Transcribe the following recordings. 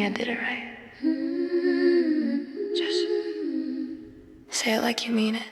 me I did it right. Just say it like you mean it.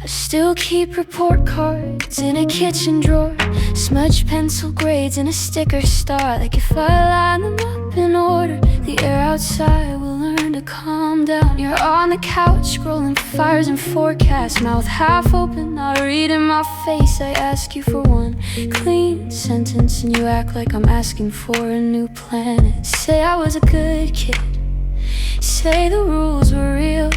Still keep report cards in a kitchen drawer, smudged pencil grades and a sticker star. Like if I line them up in order, the air outside will learn to calm down. You're on the couch scrolling fires and forecasts, mouth half open, not reading my face. I ask you for one clean sentence and you act like I'm asking for a new planet. Say I was a good kid, say the rules were real,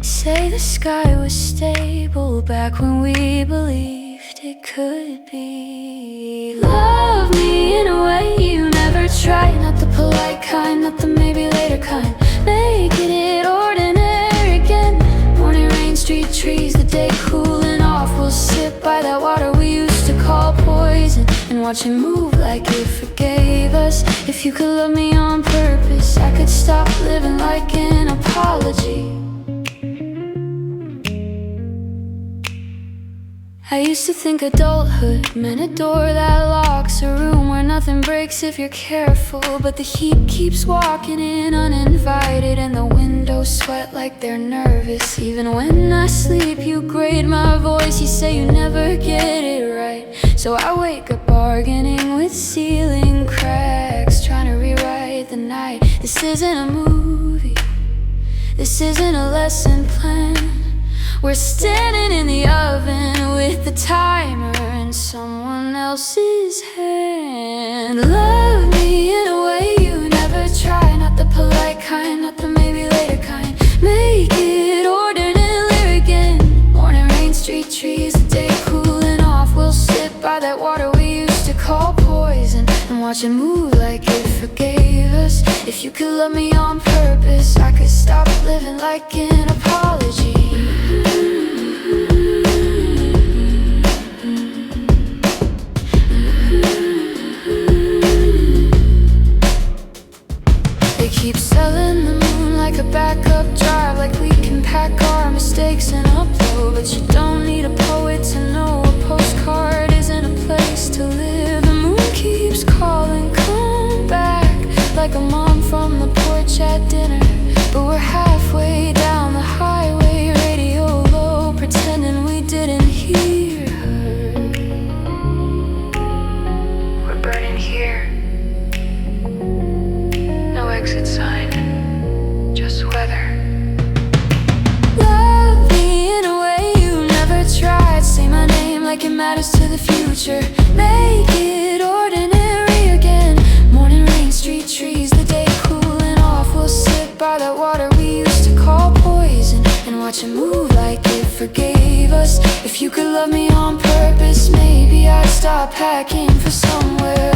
say the sky was stable back when we believed it could be. Love me in a way you never tried, not the polite kind, not the maybe later kind. Making it ordinary again. Morning rain, street trees, the day cooling off. We'll sit by that water we used to call poison and watch it move like it forgave us. If you could love me on purpose, I could stop living like an apology. I used to think adulthood meant a door that locks, a room where nothing breaks if you're careful. But the heat keeps walking in uninvited and the windows sweat like they're nervous. Even when I sleep you grade my voice, you say you never get it right. So I wake up bargaining with ceiling cracks, trying to rewrite the night. This isn't a movie, this isn't a lesson plan. We're standing in the oven with the timer in someone else's hand. Love me in a way you never try, not the polite kind, not the maybe later kind. Make it ordinary again. Morning rain, street trees, the day cooling off. We'll sit by that water we used to call poison and watch it move like it forgave us. If you could love me on purpose, I could stop living like an apology. They keep selling the moon like a backup drive, like we can pack our mistakes and upload. But you don't need a poet to know a postcard isn't a place to live. The moon keeps calling, come back, like a mom from the porch at dinner. But we're halfway down the highway, radio low, pretending we didn't hear her. We're burning here. No exit sign, just weather. Love me in a way you never tried. Say my name like it matters to the future. Make it ordinary again. Morning rain, street trees, the day cooling off. We'll sit by that water we used to call poison and watch it move like it forgave us. If you could love me on purpose, maybe I'd stop packing for somewhere.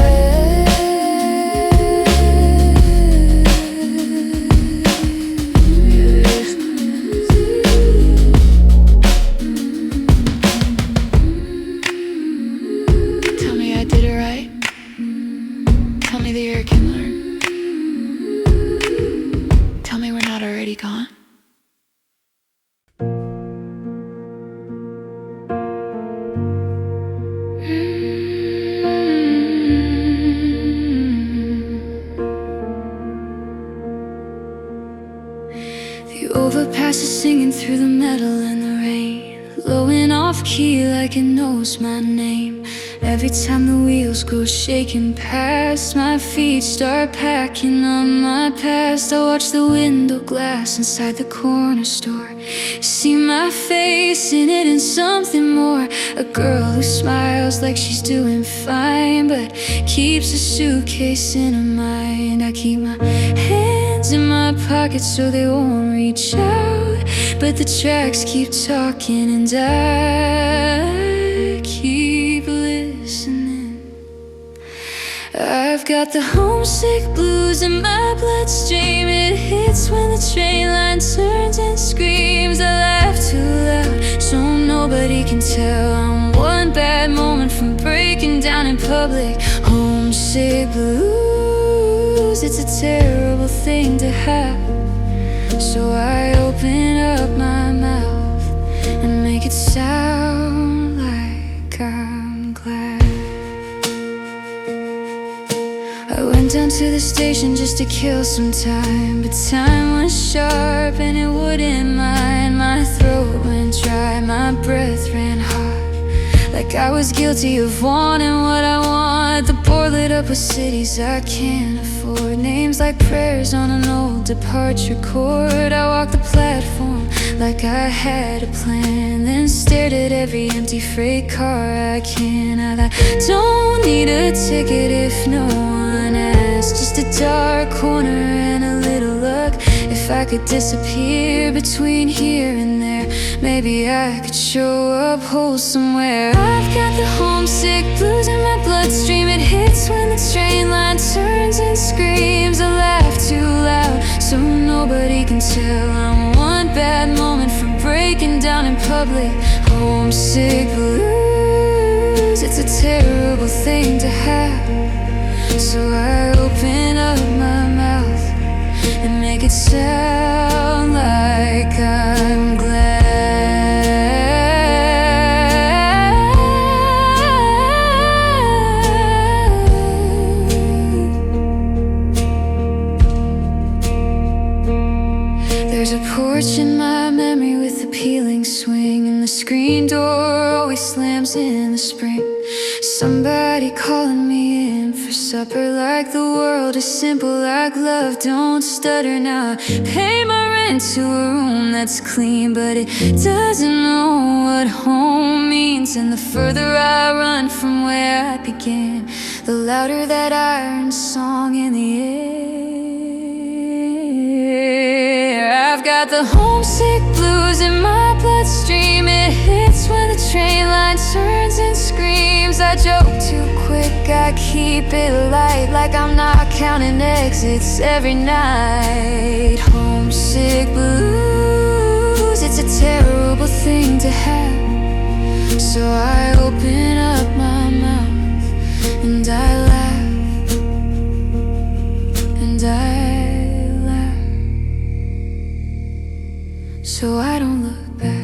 Tell me I did it right. Tell me the air can learn. Tell me we're not already gone. The overpass is singing through the metal and the rain, blowing off key like it knows my name. Every time the wheels go shaking past, my feet start packing on my past. I watch the window glass inside the corner store, see my face in it and something more. A girl who smiles like she's doing fine, but keeps a suitcase in her mind. I keep my hands in my pockets so they won't reach out, but the tracks keep talking and I keep listening. I've got the homesick blues in my bloodstream. It hits when the train line turns and screams. I laugh too loud so nobody can tell. I'm one bad moment from breaking down in public. Homesick blues, it's a terrible thing to have. So I open up my mouth to the station just to kill some time, but time was sharp and it wouldn't mind. My throat went dry, my breath ran hot, like I was guilty of wanting what I want. The board lit up with cities I can't afford, names like prayers on an old departure chord. I walked the platform like I had a plan, then stared at every empty freight car I can. I don't need a ticket if no one asks, just a dark corner and a little luck. If I could disappear between here and there, maybe I could show up whole somewhere. I've got the homesick blues in my bloodstream. It hits when the train line turns and screams. I laugh too loud so nobody can tell. I'm one bad moment from breaking down in public. Homesick blues, it's a terrible thing to have. So I open up my mouth and make it sound like I'm glad. There's a porch in my memory with a peeling swing, and the screen door always slams in the spring. Somebody calling me in for supper, like the world is simple, like love don't stutter. Now I pay my rent to a room that's clean, but it doesn't know what home means. And the further I run from where I began, the louder that iron song in the air. I've got the homesick blues in my bloodstream. It hits when the train line turns and screams. I joke too quick, I keep it light, like I'm not counting exits every night. Homesick blues, it's a terrible thing to have. So I open up my mouth and I laugh, and I laugh, so I don't look back.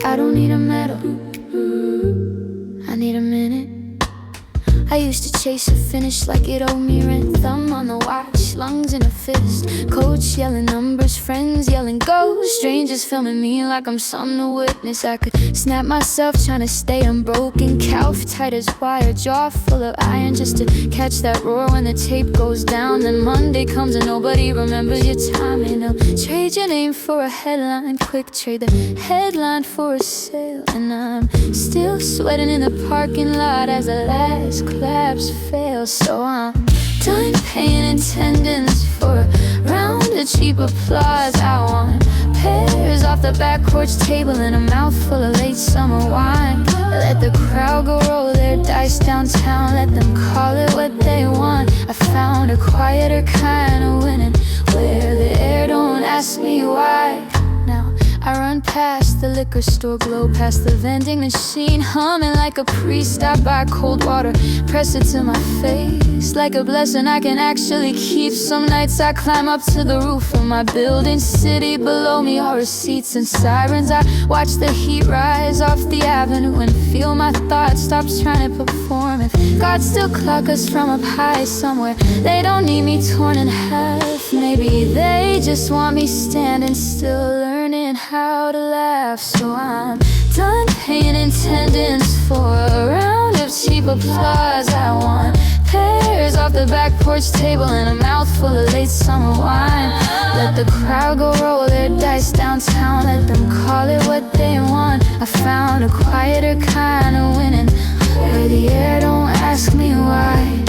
I don't need a medal, I need a minute. I used to chase a finish like it owed me rent. Thumb on the watch, lungs in a fist. Coach yelling numbers, friends yelling ghosts. Strangers filming me like I'm something to witness. I could snap myself trying to stay unbroken. Calf tight as wire, jaw full of iron, just to catch that roar when the tape goes down. Then Monday comes and nobody remembers your timing. They'll trade your name for a headline, quick trade the headline for a sale. And I'm still sweating in the parking lot as the last claps fail. So I'm done paying attendance for a round of cheap applause. I want pears off the back porch table and a mouthful of late summer wine. Let the crowd go roll their dice downtown, let them call it what they want. I found a quieter kind of winning, where the air don't ask me why. Now I run past the liquor store, glow past the vending machine, humming like a priest. I buy cold water, press it to my face, like a blessing I can actually keep. Some nights I climb up to the roof of my building. City below me are receipts and sirens. I watch the heat rise off the avenue and feel my thoughts stop trying to perform. If God still clock us from up high somewhere, they don't need me torn in half. Maybe they just want me standing still, learning how to laugh. So I'm done paying attendance for a round of cheap applause. I want pears off the back porch table and a mouthful of late summer wine. Let the crowd go roll their dice downtown, let them call it what they want. I found a quieter kind of winning, where the air don't ask me why.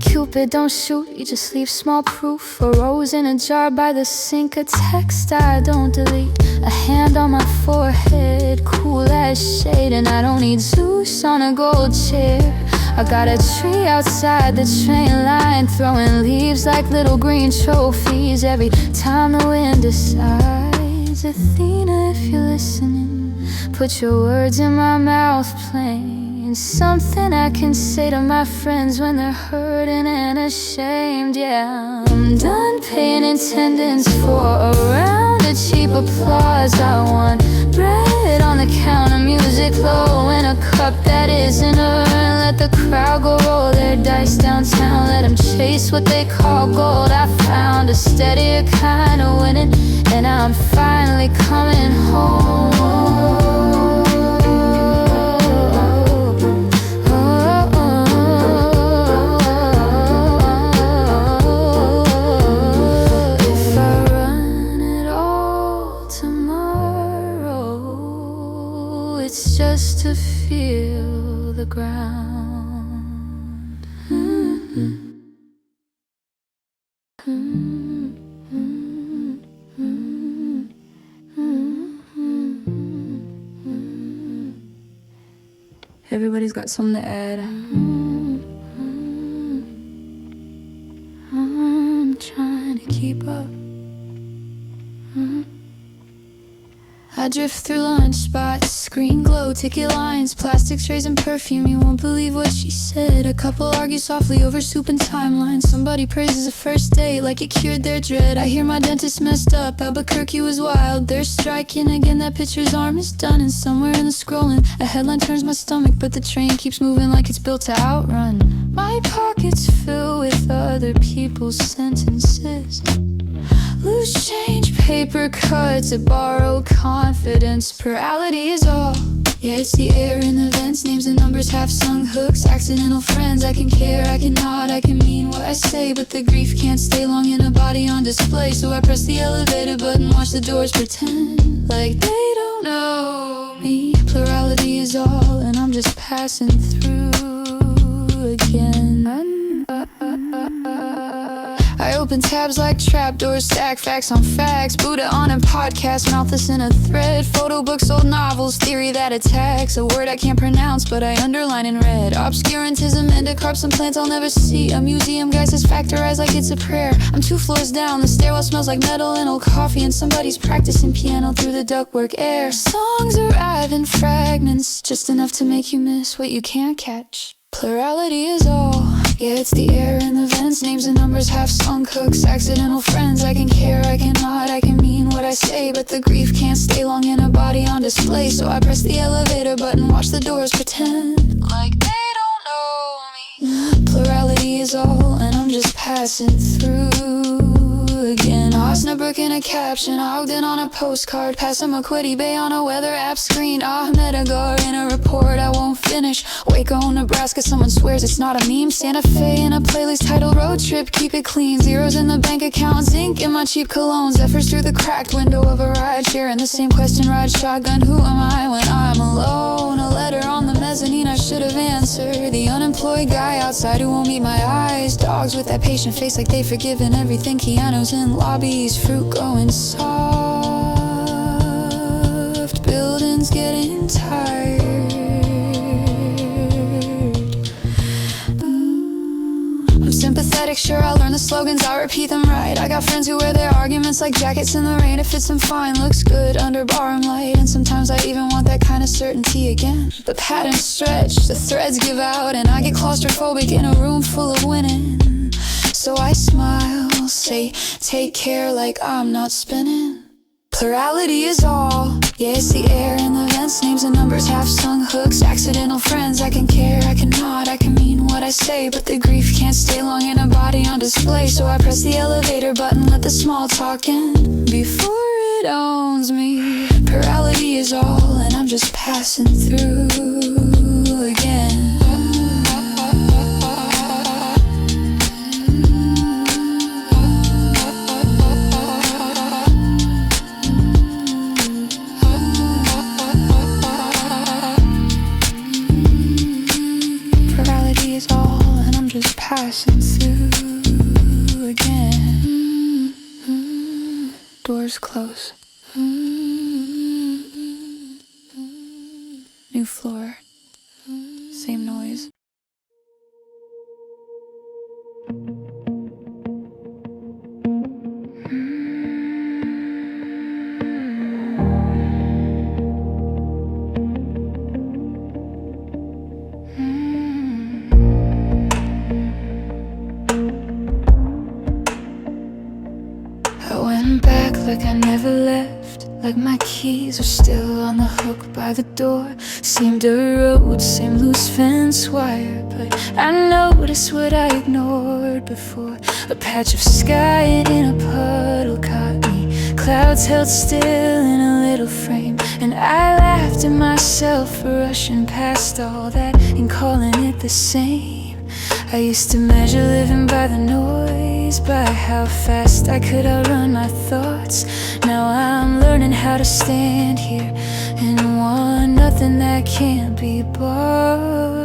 Cupid don't shoot, you just leave small proof. A rose in a jar by the sink, a text I don't delete. A hand on my forehead, cool as shade. And I don't need Zeus on a gold chair I got a tree outside the train line, throwing leaves like little green trophies every time the wind decides. Athena, if you're listening, put your words in my mouth plain. Something I can say to my friends when they're hurting and ashamed. Yeah, I'm done paying attendance for a round of cheap applause. I want bread on the counter, music low, and a cup that isn't earned. Let the crowd go roll their dice downtown, let them chase what they call gold. I found a steadier kind of winning, and I'm finally coming home. Just to feel the ground. Everybody's got something to add. I'm trying to keep up. I drift through lunch spots, screen glow, ticket lines, plastic trays and perfume. You won't believe what she said. A couple argue softly over soup and timelines. Somebody praises a first date like it cured their dread. I hear my dentist messed up, Albuquerque was wild. They're striking again, that picture's arm is done. And somewhere in the scrolling, a headline turns my stomach, but the train keeps moving like it's built to outrun. My pockets fill with other people's sentences. Loose change, paper cuts, a borrowed confidence. Plurality is all. Yeah, it's the air in the vents, names and numbers, half-sung hooks, accidental friends. I can care, I can nod, I can mean what I say, but the grief can't stay long in a body on display. So I press the elevator button, watch the doors pretend like they don't know me. Plurality is all, and I'm just passing through again. I open tabs like trapdoors, stack facts on facts. Buddha on a podcast, mouthless in a thread. Photo books, old novels, theory that attacks a word I can't pronounce, but I underline in red. Obscurantism, endocarps and plants I'll never see. A museum guy says factorize like it's a prayer. I'm 2 floors down, the stairwell smells like metal and old coffee, and somebody's practicing piano through the ductwork air. Songs arrive in fragments, just enough to make you miss what you can't catch. Plurality is all. Yeah, it's the air in the vents, names and numbers, half-sung hooks, accidental friends. I can care, I can nod, I can mean what I say, but the grief can't stay long in a body on display. So I press the elevator button, watch the doors pretend like they don't know me. Plurality is all, and I'm just passing through again. Osnabrück in a caption, Ogden on a postcard, Passamaquoddy Bay on a weather app screen, Ahmed Agar in a report I won't finish. Waco, Nebraska, someone swears it's not a meme. Santa Fe in a playlist titled Road Trip, keep it clean. Zeros in the bank account, zinc in my cheap cologne. Zephyrs through the cracked window of a ride, sharing the same question, ride shotgun. Who am I when I'm alone? A letter on the mezzanine I should have answered. The unemployed guy outside who won't meet my eyes. Dogs with that patient face like they've forgiven everything. Pianos in lobbies, fruit growing soft. Buildings getting tired. I'm sympathetic, sure I'll learn the slogans, I'll repeat them right. I got friends who wear their arguments like jackets in the rain. It fits them fine, looks good under barroom light. And sometimes I even want that kind of certainty again. The patterns stretch, the threads give out, and I get claustrophobic in a room full of winning. So I smile, say, take care like I'm not spinning. Plurality is all. Yeah, it's the air in the vents, names and numbers, half-sung hooks, accidental friends. I can care, I can nod, I can mean what I say, but the grief can't stay long in a body on display. So I press the elevator button, let the small talk in before it owns me. Plurality is all, and I'm just passing through again. Passing through again. Doors close. New floor. Same noise. like I never left, like my keys are still on the hook by the door. Same dirt road, same loose fence wire, but I noticed what I ignored before. A patch of sky in a puddle caught me, clouds held still in a little frame, and I laughed at myself for rushing past all that and calling it the same. I used to measure living by the noise, by how fast I could outrun my thoughts. Now I'm learning how to stand here and want nothing that can't be bought.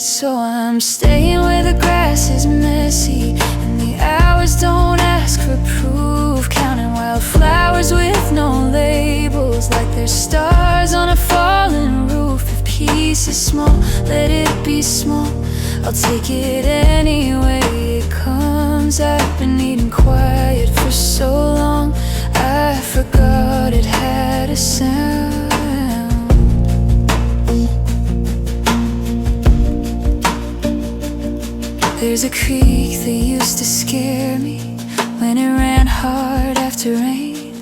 So I'm staying where the grass is messy and the hours don't ask for proof, counting wildflowers with no labels, like they're stars on a fallen roof. If peace is small, let it be small, I'll take it any way it comes. I've been needing quiet for so long, I forgot it had a sound. There's a creek that used to scare me when it ran hard after rain.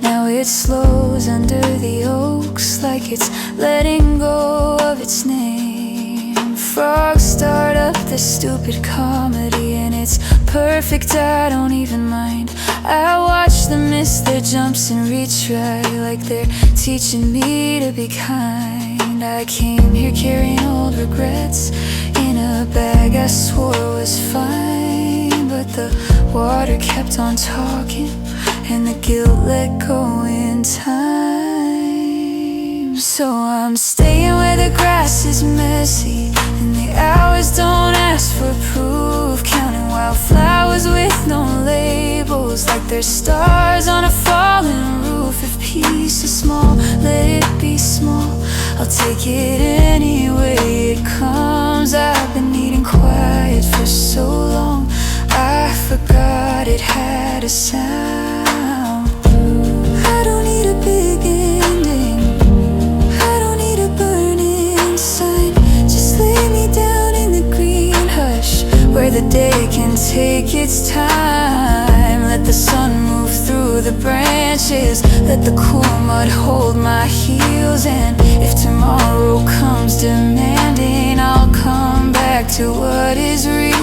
Now it slows under the oaks like it's letting go of its name. Frogs start up this stupid comedy and it's perfect, I don't even mind. I watch them miss their jumps and retry like they're teaching me to be kind. I came here carrying old regrets in a bag I swore was fine, but the water kept on talking and the guilt let go in time. So I'm staying where the grass is messy and the hours don't ask for proof, counting wildflowers with no labels, like they're stars on a fallen roof. If peace is small, let it be small, I'll take it any way it comes. I've been needing quiet for so long, I forgot it had a sound. I don't need a big ending, I don't need a burning sign, just lay me down in the green hush where the day can take its time. Let the sun move through the branches, let the cool mud hold my heels, and if tomorrow comes demanding, I'll come back to what is real.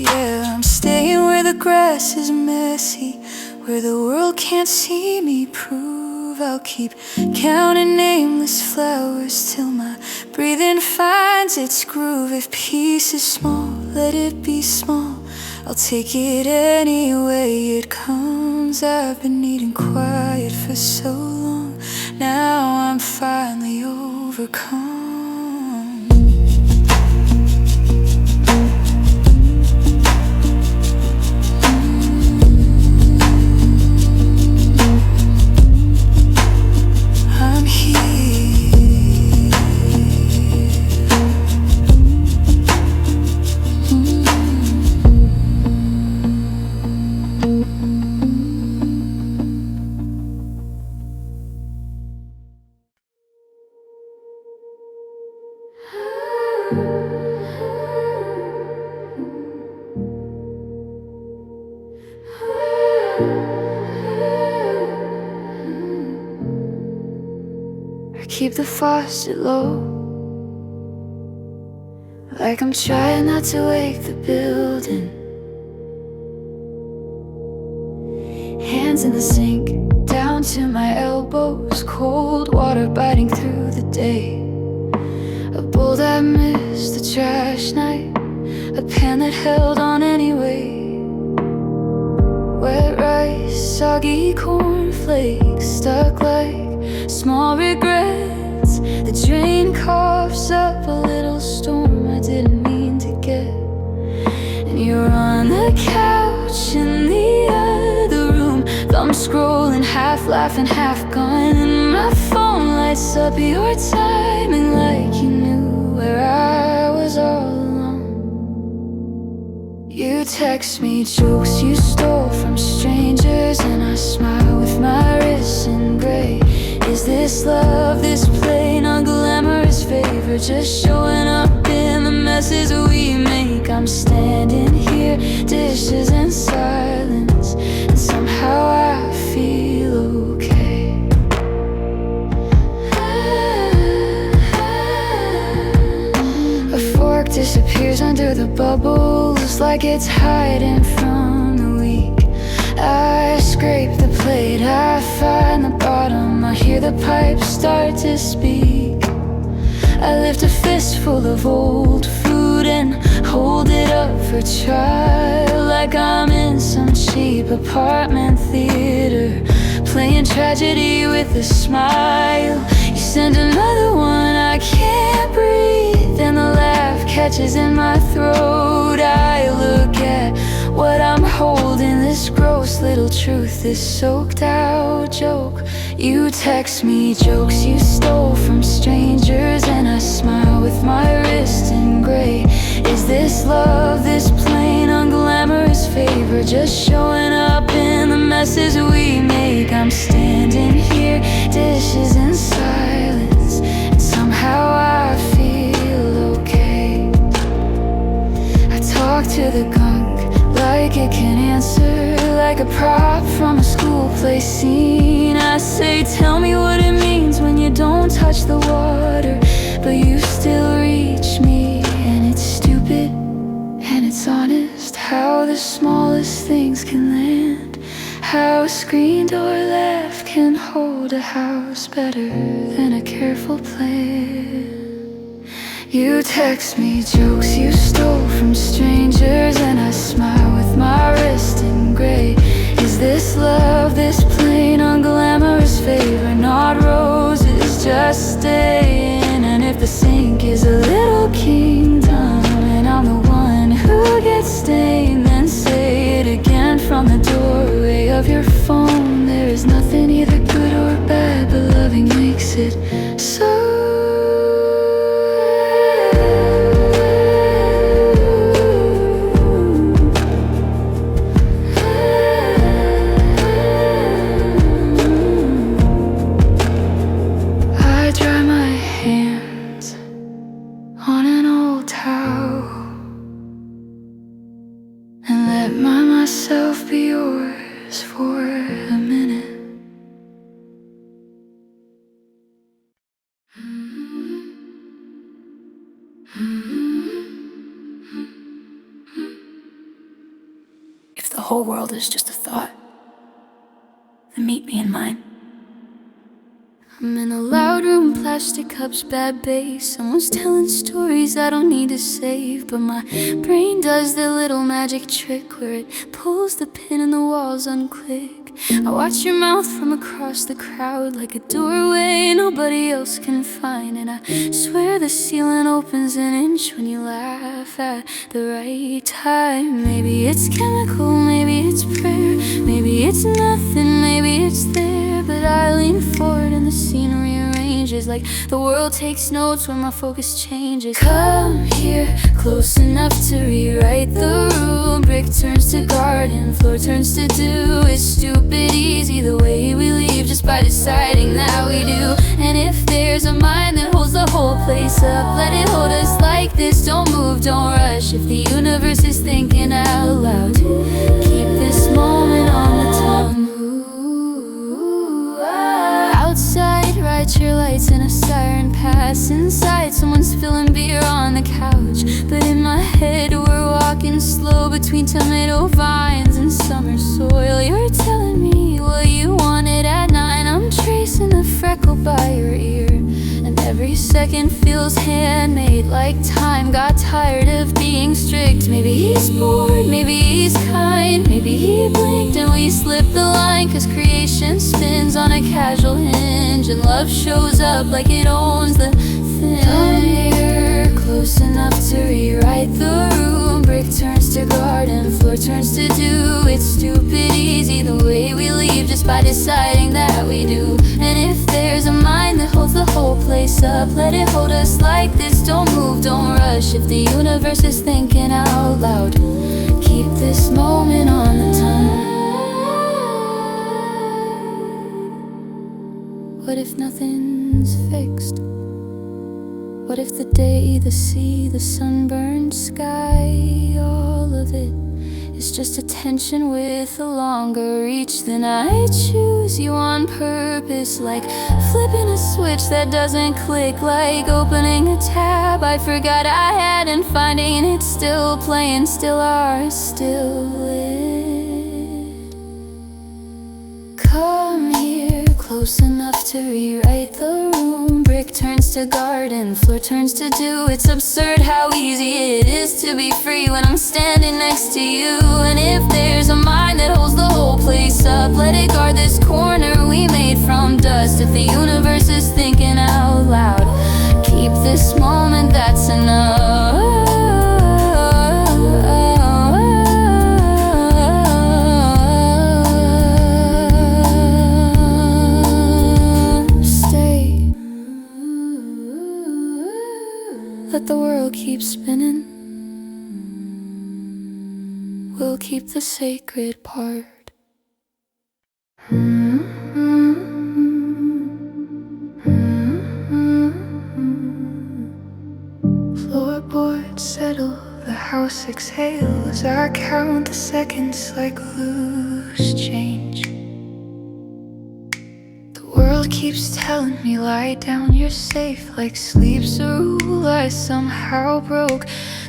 Yeah, I'm staying where the grass is messy, where the world can't see me prove. I'll keep counting nameless flowers till my breathing finds its groove. If peace is small, let it be small, I'll take it any way it comes. I've been needing quiet for so long, now I'm finally overcome. I'm here. Keep the faucet low, like I'm trying not to wake the building. Hands in the sink, down to my elbows, cold water biting through the day. A bowl that missed the trash night, a pan that held on anyway. Wet rice, soggy cornflakes, stuck like small regrets. The drain coughs up a little storm I didn't mean to get. And you're on the couch in the other room, thumb scrolling, half laughing, half gone. And my phone lights up your timing like you knew where I was all along. You text me jokes you stole from strangers, and I smile with my wrists in gray. Is this love, this plain unglamorous favor, just showing up in the messes we make? I'm standing here, dishes in silence, like it's hiding from the weak. I scrape the plate, I find the bottom, I hear the pipes start to speak. I lift a fistful of old fruit and hold it up for trial, like I'm in some cheap apartment theater, playing tragedy with a smile. You send another one, I can't breathe, and the laugh catches in my throat. I look at what I'm holding, this gross little truth, this soaked out joke. You text me jokes you stole from strangers, and I smile with my wrist in gray. Is this love, this plain unglamorous favor, just showing up in the messes we make? I'm standing here, dishes in silence, and somehow I feel okay. I talk to the gunk like it can answer, like a prop from a school play scene. I say, tell me what it means when you don't touch the water, but you still reach me. And it's stupid and it's honest, how the smallest things can land, how a screen door left can hold a house better than a careful plan. You text me jokes you stole from strangers, and I smile with my wrist in gray. Is this love, this plain unglamorous favor, not roses just staying? And if the sink is a little kingdom and I'm the one who gets stained, then say it again from the doorway of your phone. There is nothing either good or bad, but loving makes it so. If the whole world is just a thought, then meet me in mine. I'm in a loud room, plastic cups, bad bass. Someone's telling stories I don't need to save, but my brain does the little magic trick where it pulls the pin in the walls unclick. I watch your mouth from across the crowd like a doorway nobody else can find, and I swear the ceiling opens an inch when you laugh at the right time. Maybe it's chemical, maybe it's prayer, maybe it's nothing, maybe it's there, but I lean forward and the scene rearranges like the world takes notes when my focus changes. Come here, close enough to rewrite the room. Brick turns to garden, floor turns to dew. It's stupid easy the way we leave just by deciding that we do. And if there's a mind that holds the whole place up, let it hold us like this. Don't move, don't rush. If the universe is thinking out loud, keep this moment on the tongue. Outside, ride your lights in a siren pass. Inside, someone's filling beer on the couch. But in my head, we're walking slow between tomato vines and summer soil. You're telling me what you wanted at 9. I'm tracing a freckle by your ear, and every second feels handmade, like time got tired of being strict. Maybe he's bored, maybe he's kind, maybe he blinked and we slipped the line. Cause creation spins on a casual hinge, and love shows up like it owns the thing. Come here, close enough to rewrite the room. Brick turns to garden, floor turns to dew. It's stupid easy the way we leave just by deciding that we do. And if there's a mind that holds the whole place up, let it hold us like this. Don't move, don't rush. If the universe is thinking out loud, keep this moment on the tongue. What if nothing's fixed? What if the day, the sea, the sunburned sky, all of it is just a tension with a longer reach. Then I choose you on purpose, like flipping a switch that doesn't click, like opening a tab I forgot I had and finding it still playing, still ours, still lit. Come here, close enough to rewrite the room. Brick turns to garden, floor turns to dew. It's absurd how easy it is to be free when I'm standing next to you. And if there's a mind that holds the whole place up, let it guard this corner we made from dust. If the universe is thinking out loud, keep this moment, that's enough. Let the world keep spinning. We'll keep the sacred part. Floorboards settle, the house exhales. I count the seconds like loose change. The world keeps telling me lie down, you're safe, like sleep's a rule I somehow broke.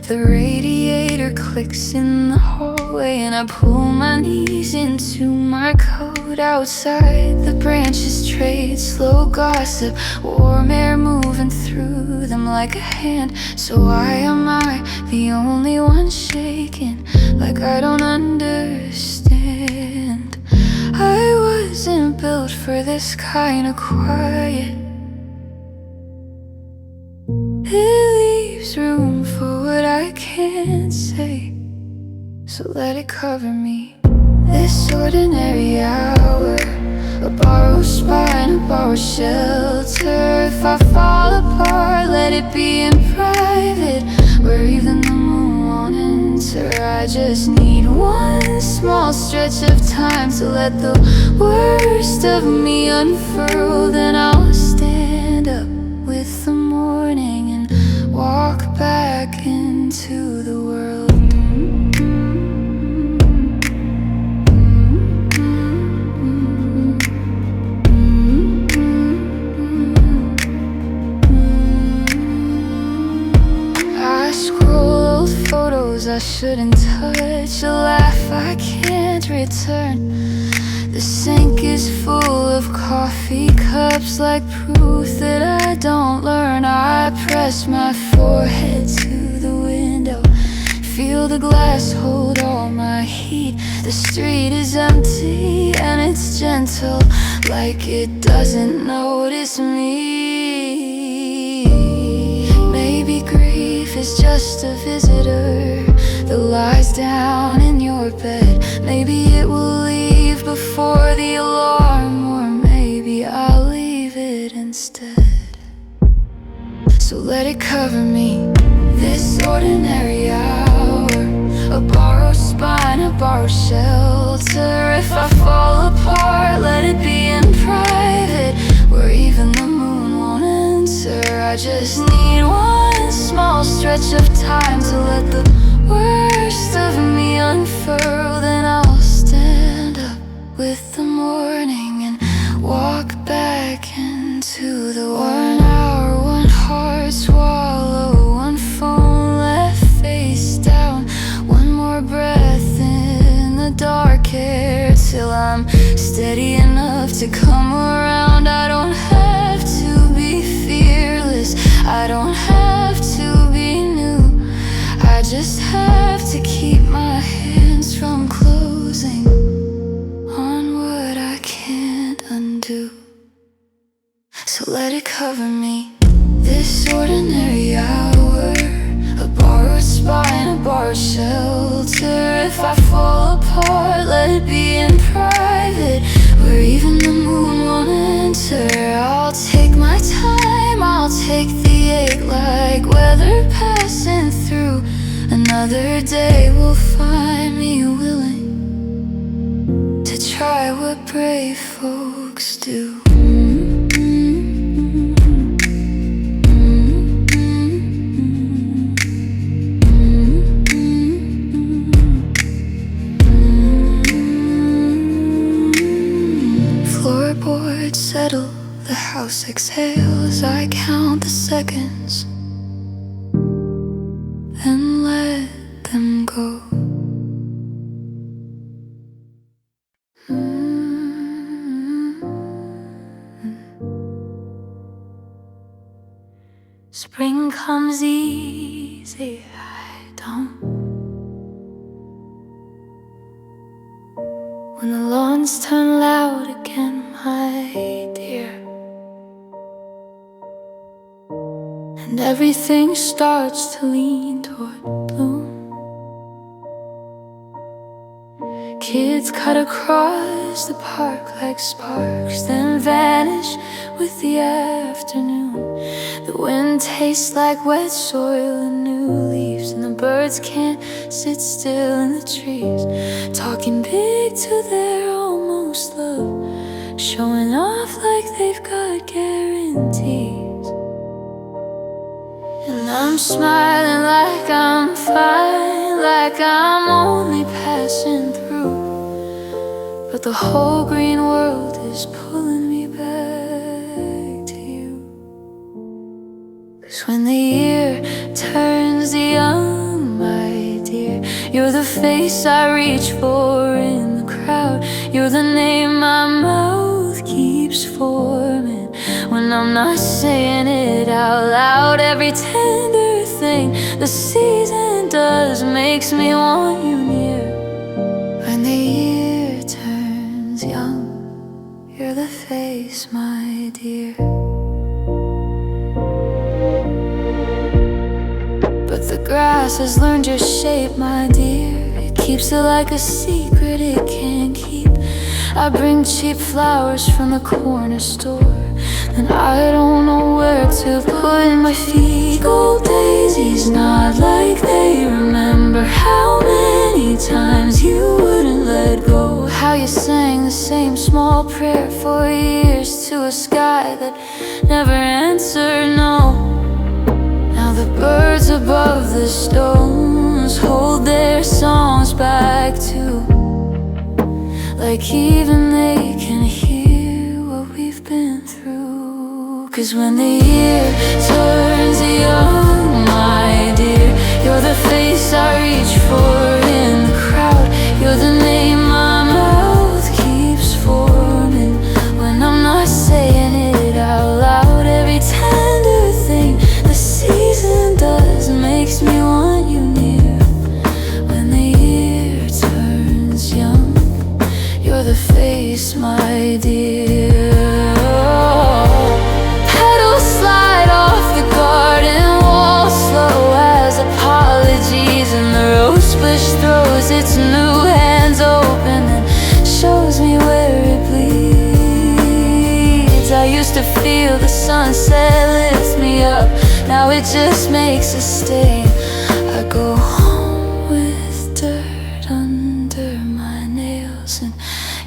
The radiator clicks in the hallway and I pull my knees into my coat. Outside the branches trade slow gossip, warm air moving through them like a hand. So why am I the only one shaking, like I don't understand? I wasn't built for this kind of quiet. It leaves room for what I can't say, so let it cover me. This ordinary hour, a borrowed spine, a borrowed shelter. If I fall apart, let it be in private, where even the moon won't enter. I just need one small stretch of time to let the worst of me unfurl. Then I'll stand up with the morning and walk back into the world. I shouldn't touch, a laugh I can't return. The sink is full of coffee cups, like proof that I don't learn. I press my forehead to the window, feel the glass hold all my heat. The street is empty and it's gentle, like it doesn't notice me. Maybe grief is just a visitor that lies down in your bed. Maybe it will leave before the alarm, or maybe I'll leave it instead. So let it cover me, this ordinary hour, a borrowed spine, a borrowed shelter. If I fall apart, let it be in private, where even the moon won't enter. I just need one small stretch of time to let the worst of me unfurl. Then I'll stand up with the morning and walk back into the 1 hour, one hard swallow, one phone left face down, one more breath in the dark air till I'm steady enough to come around. I don't have to be fearless, I don't have to be new, I just have to keep my hands from closing on what I can't undo. So let it cover me, this ordinary hour, a borrowed spine, a borrowed shelter. If I fall apart, let it be in private, where even the moon won't enter. I'll take my time, I'll take the ache, like weather passing through. Another day will find me willing to try what brave folks do. house exhales, I count the seconds and let them go. Spring comes easy, I don't. When the lawns turn loud again, my dear, and everything starts to lean toward bloom. Kids cut across the park like sparks, then vanish with the afternoon. The wind tastes like wet soil and new leaves, and the birds can't sit still in the trees, talking big to their almost love, showing off like they've got guarantees. And I'm smiling like I'm fine, like I'm only passing through, but the whole green world is pulling me back to you. 'Cause when the year turns young, my dear, you're the face I reach for in the crowd. You're the name my mouth keeps forming when I'm not saying it out loud. Every tender thing the season does makes me want you near. When the year turns young, you're the face, my dear. But the grass has learned your shape, my dear. It keeps it like a secret it can't keep. I bring cheap flowers from the corner store, and I don't know where to put my feet. Gold daisies nod like they remember how many times you wouldn't let go. How you sang the same small prayer for years to a sky that never answered no. Now the birds above the stones hold their songs back too, like even they can hear what we've been through. 'Cause when the year turns young, my dear, you're the face I reach for in the crowd. You're the name my mouth keeps forming when I'm not saying it out loud. Every tender thing the season does makes me want you near. When the year turns young, you're the face, my dear. Petals slide off the garden wall, slow as apologies, and the rose bush throws its new hands open and shows me where it bleeds. I used to feel the sunset lift me up, now it just makes a stain. I go home with dirt under my nails and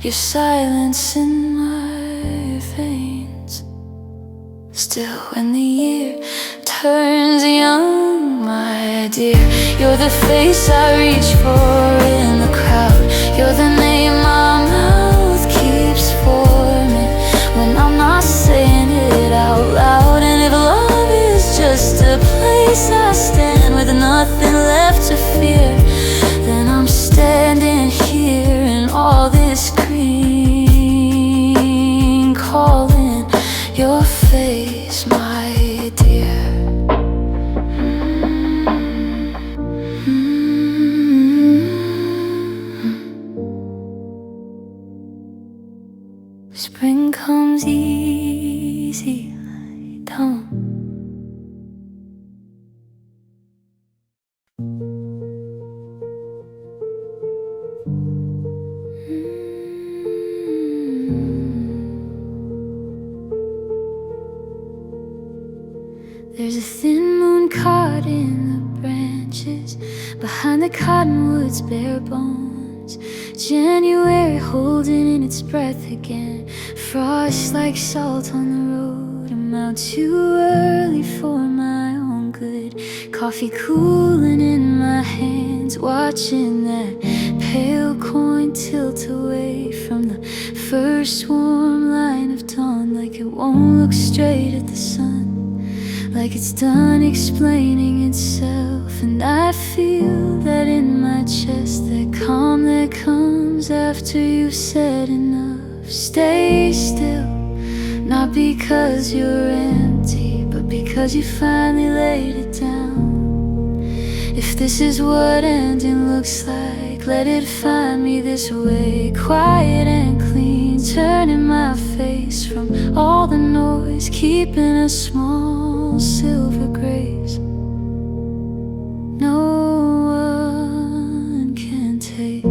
your silence in my veins. Still, when the year turns young, my dear, you're the face I reach for in the crowd. You're the name my mouth keeps forming when I'm not saying it out loud. And if love is just a place I stand with nothing left to fear, then I'm standing here in all this green, calling your face, my dear. Spring comes easy, I don't. There's a thin moon caught in the branches behind the cottonwood's bare bones. January holding in its breath again, frost like salt on the road. I'm out too early for my own good, coffee cooling in my hands, watching that pale coin tilt away from the first warm line of dawn, like it won't look straight at the sun, like it's done explaining itself. And I feel that in my chest, that calm that comes after you've said enough. Stay still, not because you're empty, but because you finally laid it down. If this is what ending looks like, let it find me this way, quiet and clean, turning my face from all the noise, keeping a small silver grace no one can take.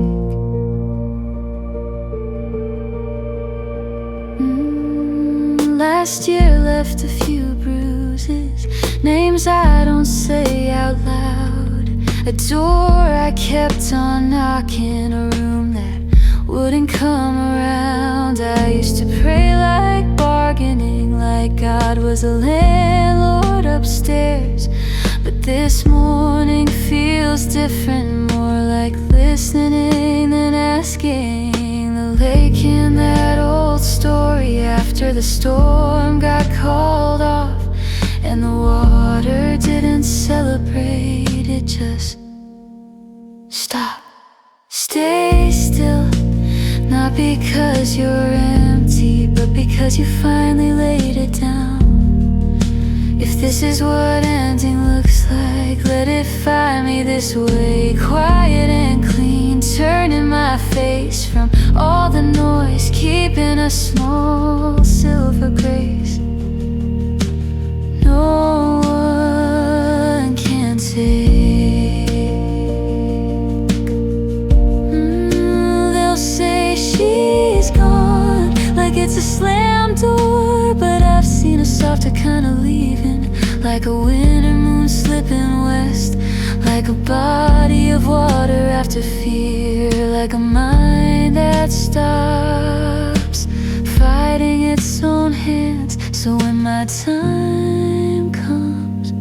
Last year left a few bruises, names I don't say out loud, a door I kept on knocking, a room that wouldn't come around. I used to pray like bargaining, like God was a landlord upstairs. But this morning feels different, more like listening than asking. The lake in that old story, after the storm got called off, and the water didn't celebrate, it just stopped. Stay still, not because you're empty, but because you finally laid it down. If this is what ending looks like, let it find me this way, quiet and clean, turning my face from all the noise, keeping a small silver grace no one can take. They'll say she's gone, like it's a slam door, but I've seen a softer kind of leaving, like a winter moon slipping west, like a body of water after fear, like a mind that stops fighting its own hands. So when my time comes,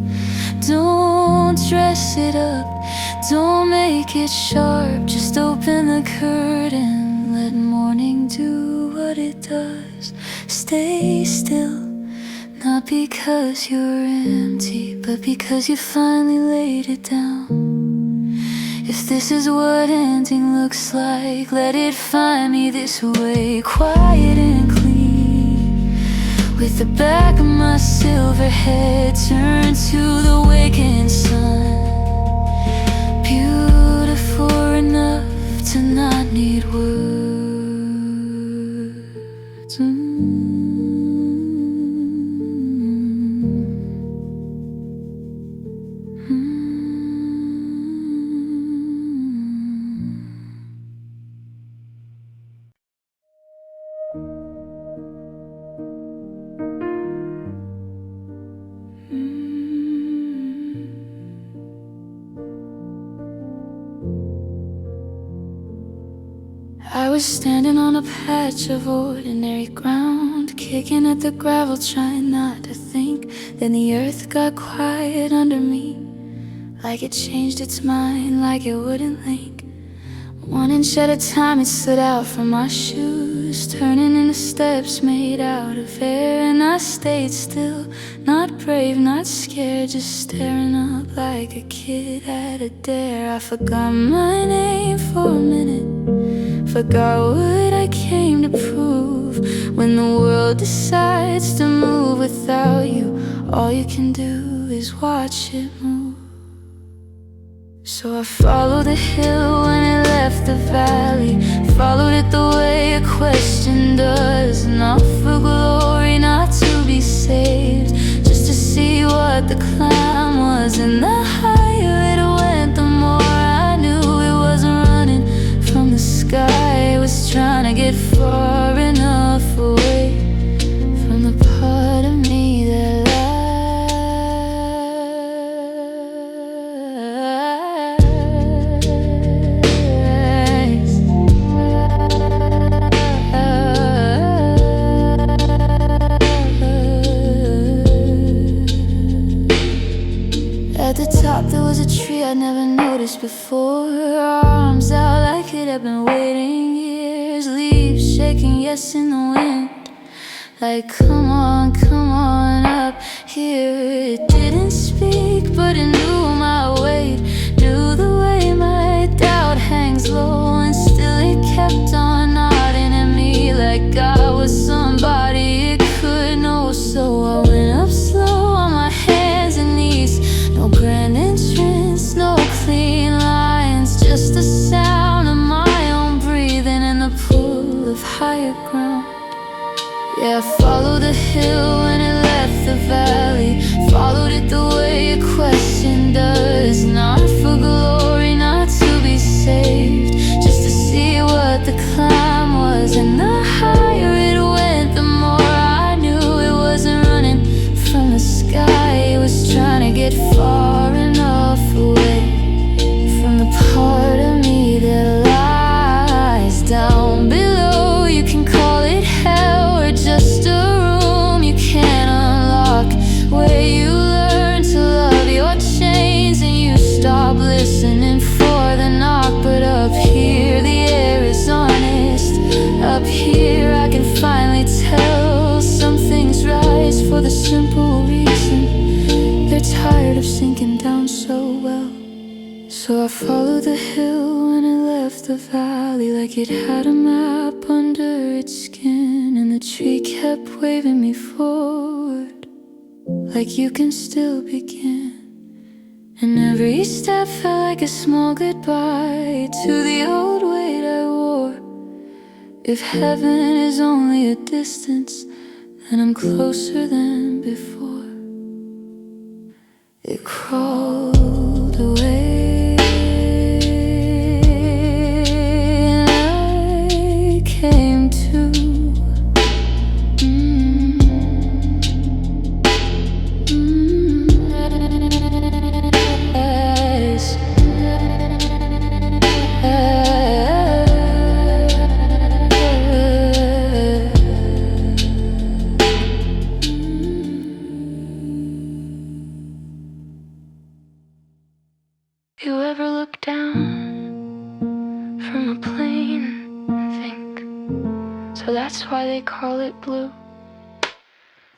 don't dress it up, don't make it sharp, just open the curtain, let morning do what it does. Stay still, not because you're empty, but because you finally laid it down. If this is what ending looks like, let it find me this way, quiet and clean, with the back of my silver head turned to the waking sun. Beautiful enough to not need words. I was standing on a patch of ordinary ground, kicking at the gravel, trying not to think. Then the earth got quiet under me, like it changed its mind, like it wouldn't link. 1 inch at a time it slid out from my shoes, turning into steps made out of air. And I stayed still, not brave, not scared, just staring up like a kid at a dare. I forgot my name for a minute, forgot what I came to prove. When the world decides to move without you, all you can do is watch it move. So I followed the hill when it left the valley, followed it the way a question does, not for glory, not to be saved, just to see what the climb was. And the higher it went, the more I knew it wasn't running from the sky, it was trying to get far enough away from the part of me that lies. At the top there was a tree I'd never noticed before, arms out like it had been waiting years, leaves shaking, yes, in the wind, like come on up here. It didn't speak, but it knew my weight, knew the way my doubt hangs low, and still it kept on nodding at me like I was somebody it could know. So I went up slow on my hands and knees, no grand entrance, no clean lines, just the sound of my own breathing and the pull of higher ground. Yeah, I followed the hill when it left the valley, followed it the way a question does, not for glory, not to be saved, just to see what the climb was. And the higher it went, the more I knew it wasn't running from the sky, it was trying to get far enough away from the part of me that lies down below. You can call it hell or just a room you can't unlock, where you learn to love your chains and you stop listening for the knock. But up here the air is honest, up here I can finally tell some things rise for the simple reason they're tired of sinking down so well. So I followed the hill when it left the valley, like it had a map under its skin, and the tree kept waving me forward, like you can still begin. And every step felt like a small goodbye to the old weight I wore. If heaven is only a distance, then I'm closer than before. It crawled away, and I came to. You ever look down from a plane and think, so that's why they call it blue?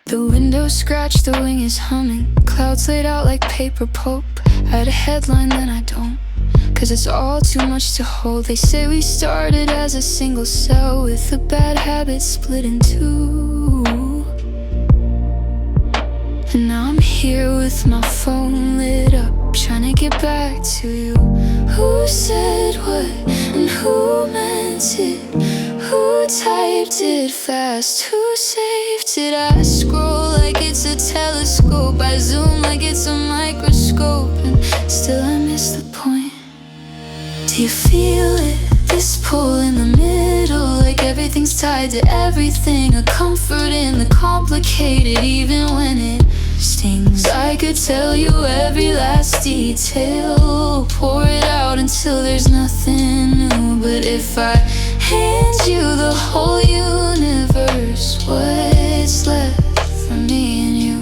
The window scratched, the wing is humming, clouds laid out like paper pulp. I had a headline, then I don't, cause it's all too much to hold. They say we started as a single cell with a bad habit split in two. And now I'm here with my phone lit up, trying to get back to you. Who said what and who meant it? Who typed it fast? Who saved it? I scroll like it's a telescope, I zoom like it's a microscope, and still I miss the point. Do you feel it? This pull in the middle, like everything's tied to everything, a comfort in the complicated, even when it stings. I could tell you every last detail, pour it out until there's nothing new. But if I hand you the whole universe, what's left for me and you?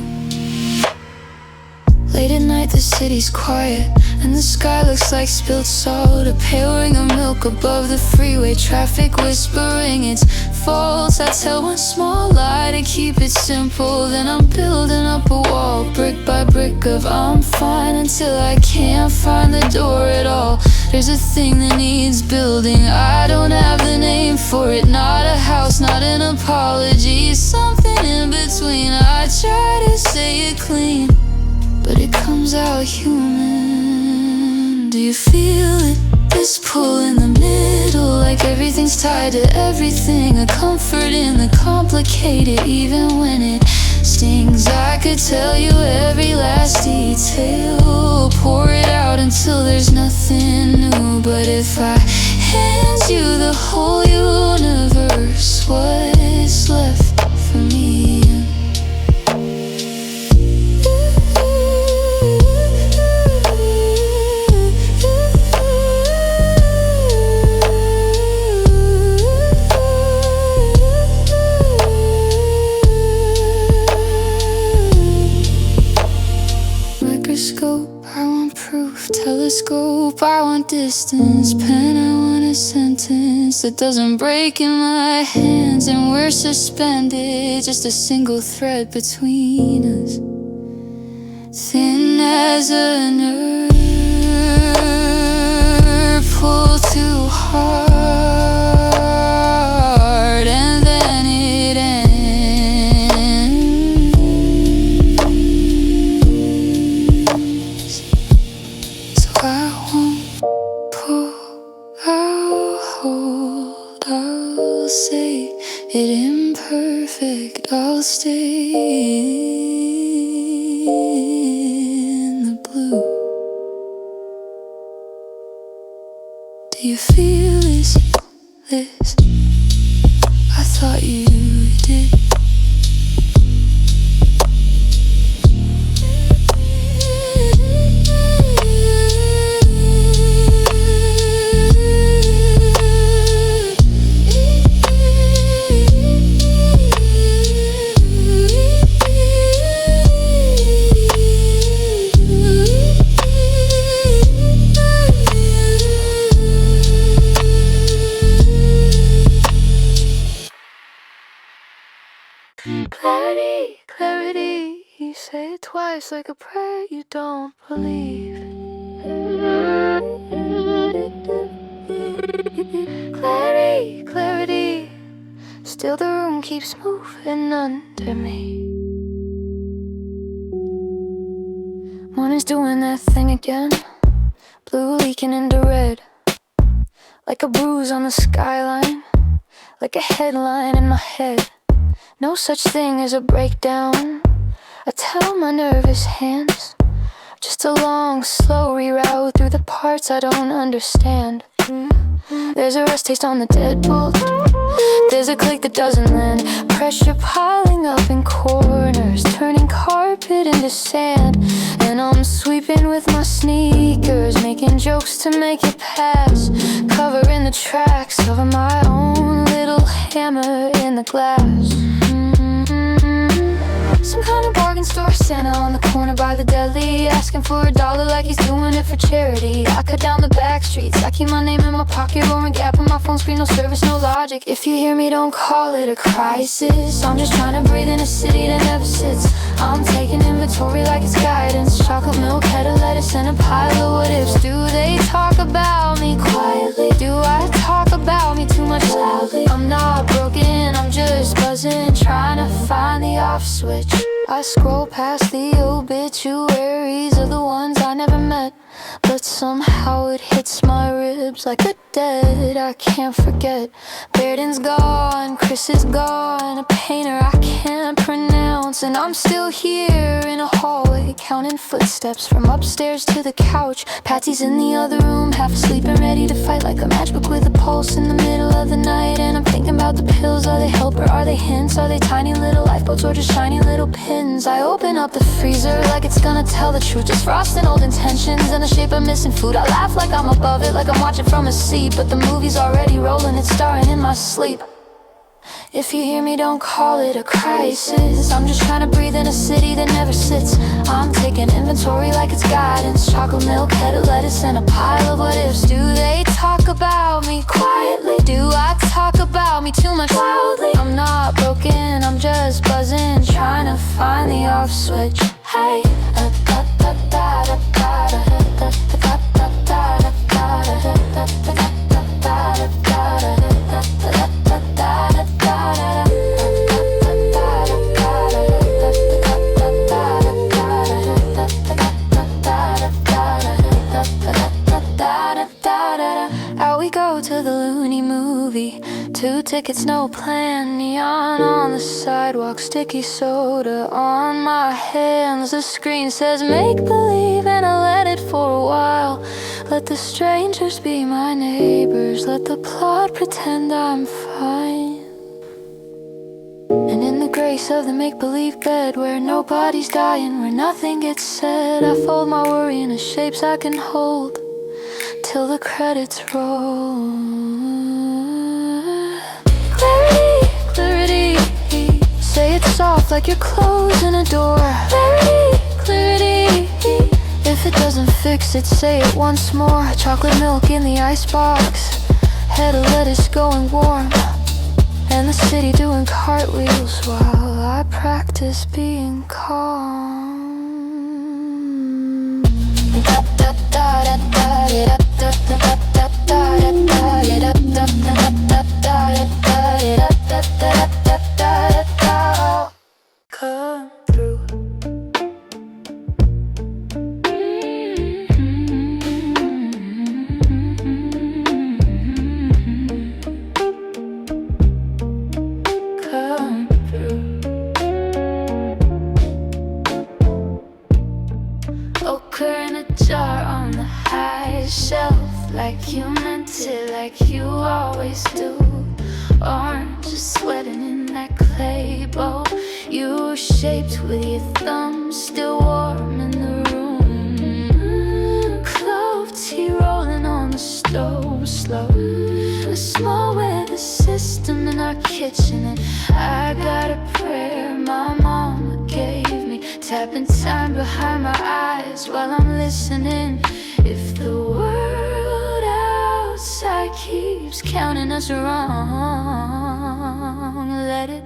Late at night the city's quiet, and the sky looks like spilled salt, a pale ring of milk above the freeway, traffic whispering its faults. I tell one small lie to keep it simple, then I'm building up a wall, brick by brick, of I'm fine until I can't find the door at all. There's a thing that needs building, I don't have the name for it, not a house, not an apology, something in between. I try to say it clean, but it comes out human. Do you feel it? This pull in the middle, like everything's tied to everything, a comfort in the complicated, even when it stings. I could tell you every last detail, pour it out until there's nothing new. But if I hand you the whole universe, what's left for me? Telescope, I want distance, pen, I want a sentence that doesn't break in my hands, and we're suspended, just a single thread between us, thin as a nerve, pull too hard, and then it ends. So I won't pull, I'll hold, I'll say it imperfect, I'll stay in the blue. Do you feel this? I thought you did. Clarity, clarity, you say it twice like a prayer you don't believe. Clarity, clarity, still the room keeps moving under me. Morning's doing that thing again, blue leaking into red, like a bruise on the skyline, like a headline in my head. No such thing as a breakdown, I tell my nervous hands. Just a long, slow reroute through the parts I don't understand. There's a rust taste on the deadbolt, there's a click that doesn't land, pressure piling up in corners, turning carpet into sand. And I'm sweeping with my sneakers, making jokes to make it pass, covering the tracks of my own little hammer in the glass. Some kind of bargain store Santa on the corner by the deli, asking for $1 like he's doing it for charity. I cut down the back streets, I keep my name in my pocket, roaring gap on my phone screen, no service, no logic. If you hear me, don't call it a crisis, I'm just trying to breathe in a city that never sits. I'm taking inventory like it's guidance, chocolate milk, head of lettuce, and a pile of what ifs. Do they talk about me quietly? Do I talk about me too much loudly? I'm not broken, I'm just buzzing, trying to find the off switch. I scroll past the obituaries of the ones I never met, but somehow it hits my ribs like a dead I can't forget. Bearden's gone, Chris is gone, a painter I can't pronounce, and I'm still here in a hallway, counting footsteps from upstairs to the couch. Patsy's in the other room, half asleep and ready to fight, like a matchbook with a pulse in the middle of the night. And I'm thinking about the pills, are they help or are they hints? Are they tiny little lifeboats or just shiny little pins? I open up the freezer like it's gonna tell the truth, just frosting old intentions and the shape of missing food. I laugh like I'm above it, like I'm watching from a seat, but the movie's already rolling, it's starring in my sleep. If you hear me, don't call it a crisis, I'm just trying to breathe in a city that never sits. I'm taking inventory like it's guidance, chocolate milk, head of lettuce, and a pile of what ifs. Do they talk about me quietly? Do I talk about me too much loudly? I'm not broken, I'm just buzzing, trying to find the off switch. Hey, out we go to the loony movie, 2 tickets, no plan, neon on the sidewalk, sticky soda on my hands. The screen says make believe and I let it for a while. Let the strangers be my neighbors, let the plot pretend I'm fine. And in the grace of the make-believe bed, where nobody's dying, where nothing gets said, I fold my worry into shapes I can hold till the credits roll. Clarity, clarity, say it soft like you're closing a door. Clarity, clarity, if it doesn't fix it, say it once more. Chocolate milk in the icebox, pedal lettuce going warm, and the city doing cartwheels while I practice being calm. Come through. Come through. Okra in a jar on the high shelf, like you meant it, like you always do. Oranges sweating in that clay bowl you shaped with your thumbs, still warm in the room. Clove tea rolling on the stove slow. A small weather system in our kitchen, and I got a prayer my mama gave me, tapping time behind my eyes while I'm listening. If the world outside keeps counting us wrong, let it.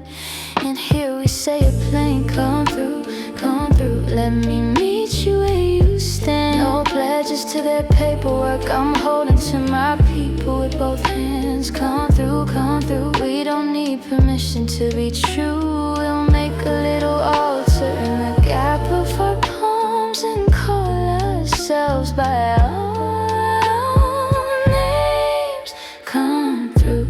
And here we say a plane, come through, come through. Let me meet you where you stand. No pledges to their paperwork, I'm holding to my people with both hands. Come through, come through. We don't need permission to be true. We'll make a little altar in the gap of our palms and call ourselves by our names. Come through.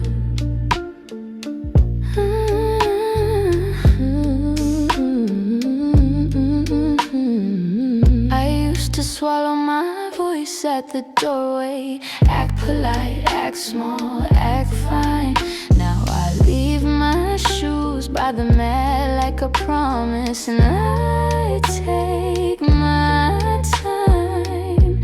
To swallow my voice at the doorway, act polite, act small, act fine. Now I leave my shoes by the mat like a promise, and I take my time.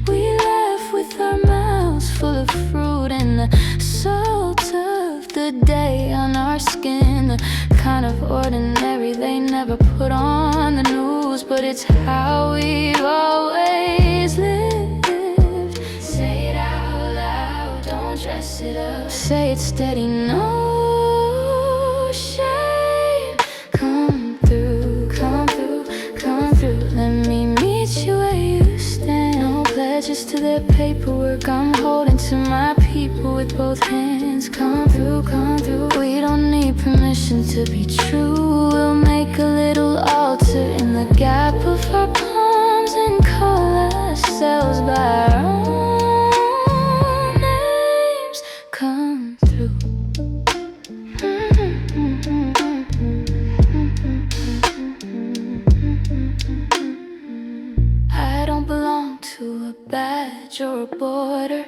We laugh with our mouths full of fruit and the salt of the day on our skin, the kind of ordinary they never put on the news, but it's how we've always lived. Say it out loud, don't dress it up. Say it steady, no shame. Come through, come through, come through. Let me meet you where you stand. No pledges to their paperwork, I'm holding to my people with both hands. Come through, come through. We don't need permission to be true. We'll make a little altar in the gap of our palms and call ourselves by our own names. Come through. I don't belong to a badge or a border.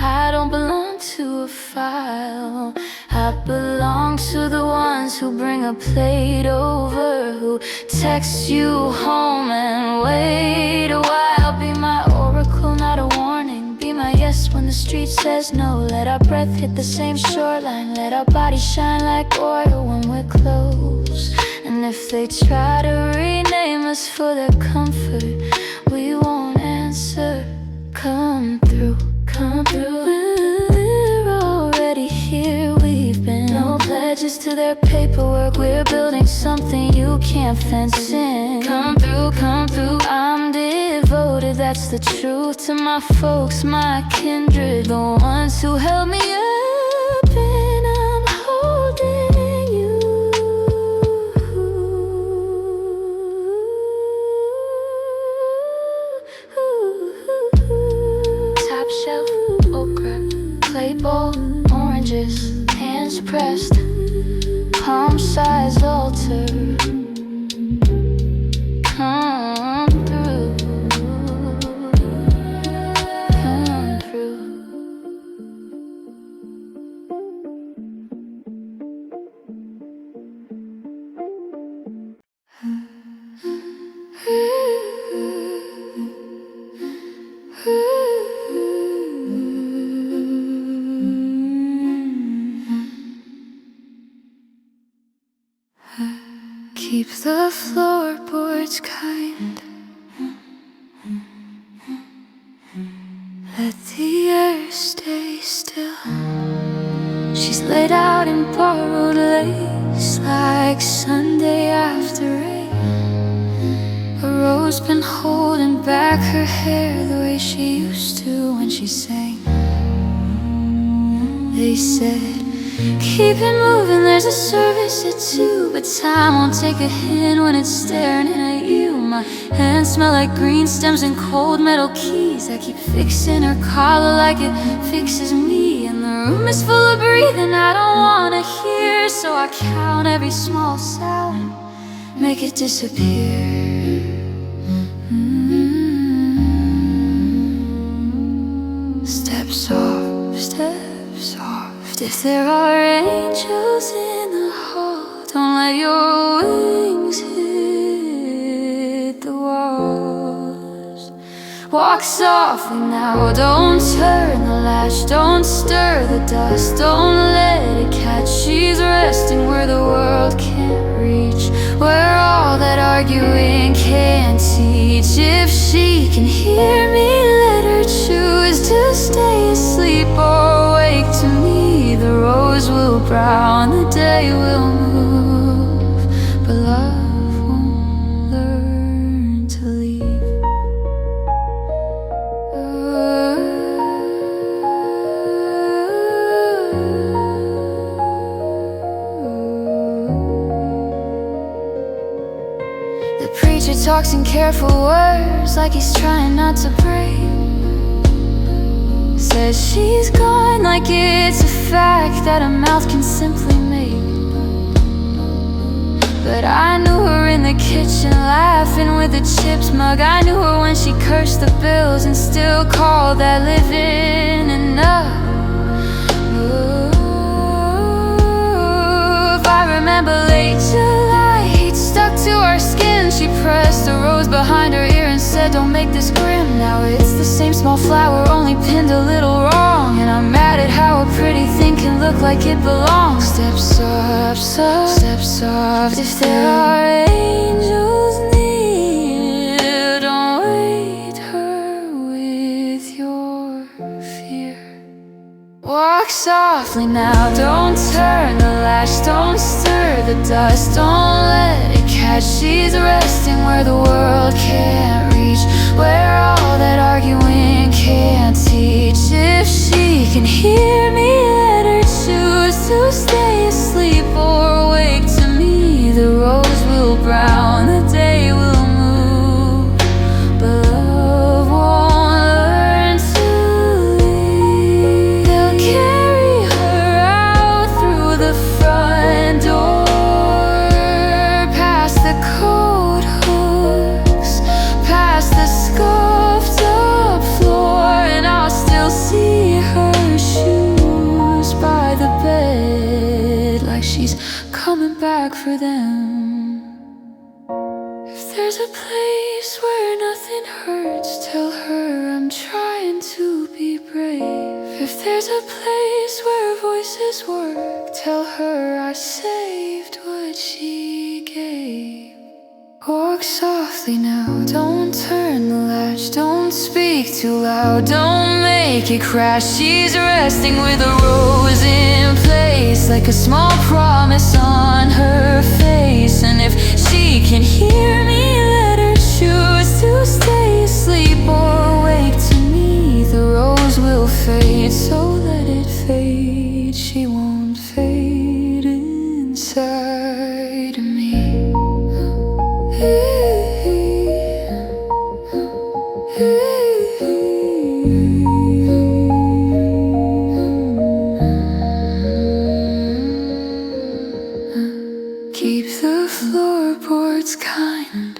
I don't belong to a file. I belong to the ones who bring a plate over, who text you home and wait a while. Be my oracle, not a warning. Be my yes when the street says no. Let our breath hit the same shoreline. Let our bodies shine like oil when we're close. And if they try to rename us for their comfort, we won't answer. Come through. Come through, we're already here, we've been. No pledges to their paperwork, we're building something you can't fence in. Come through, I'm devoted, that's the truth. To my folks, my kindred, the ones who held me up, and I'm holding you. Top shelf, okra, clay bowl, oranges, hands pressed, palm-sized altar. Come through, come through. Keep the floorboards kind. Let the air stay still. She's laid out in borrowed lace like Sunday after rain. A rosepin holding back her hair the way she used to when she sang. They said, keep it moving, there's a service at 2, but time won't take a hint when it's staring in at you. My hands smell like green stems and cold metal keys. I keep fixing her collar like it fixes me. And the room is full of breathing I don't wanna hear, so I count every small sound, make it disappear. Steps off, steps off. If there are angels in the hall, don't let your wings hit the walls. Walk softly now, don't turn the latch, don't stir the dust, don't let it catch. She's resting where the world can't reach, where all that arguing can't teach. If she can hear me, let her choose to stay asleep or wake to me. The rose will brown, the day will move, but love won't learn to leave. The preacher talks in careful words like he's trying not to break. Says she's gone like it's a fact that a mouth can simply make. But I knew her in the kitchen laughing with a chips mug. I knew her when she cursed the bills and still called that living enough. Ooh, if I remember late July, heat stuck to her skin. She pressed a rose behind her ear and said, don't make this grim. Now it's the same small flower, only pinned a little wrong. And I'm mad at how a pretty thing can look like it belongs. Steps up, steps off. If there are angels near, don't wait her with your fear. Walk softly now, don't turn the latch, don't stir the dust, don't let it catch. She's resting where the world can't reach, where all that arguing can't teach. If she can hear me, let her choose to stay asleep or wake to me. The rose will brown, the day will move, but love won't learn to leave. They'll carry her out through the front door, past the coat hooks, past the scuffed up floor, and I'll still see her shoes by the bed like she's coming back for them. If there's a place where nothing hurts, tell her I'm trying to be brave. If there's a place where voices work, tell her I saved what she gave. Walk softly now, don't turn the latch, don't speak too loud, don't make it crash. She's resting with a rose in place, like a small promise on her face. And if she can hear me, let her choose to stay asleep or wake to me. The rose will fade, so let it fade. She won't fade inside me. Keep the floorboards kind,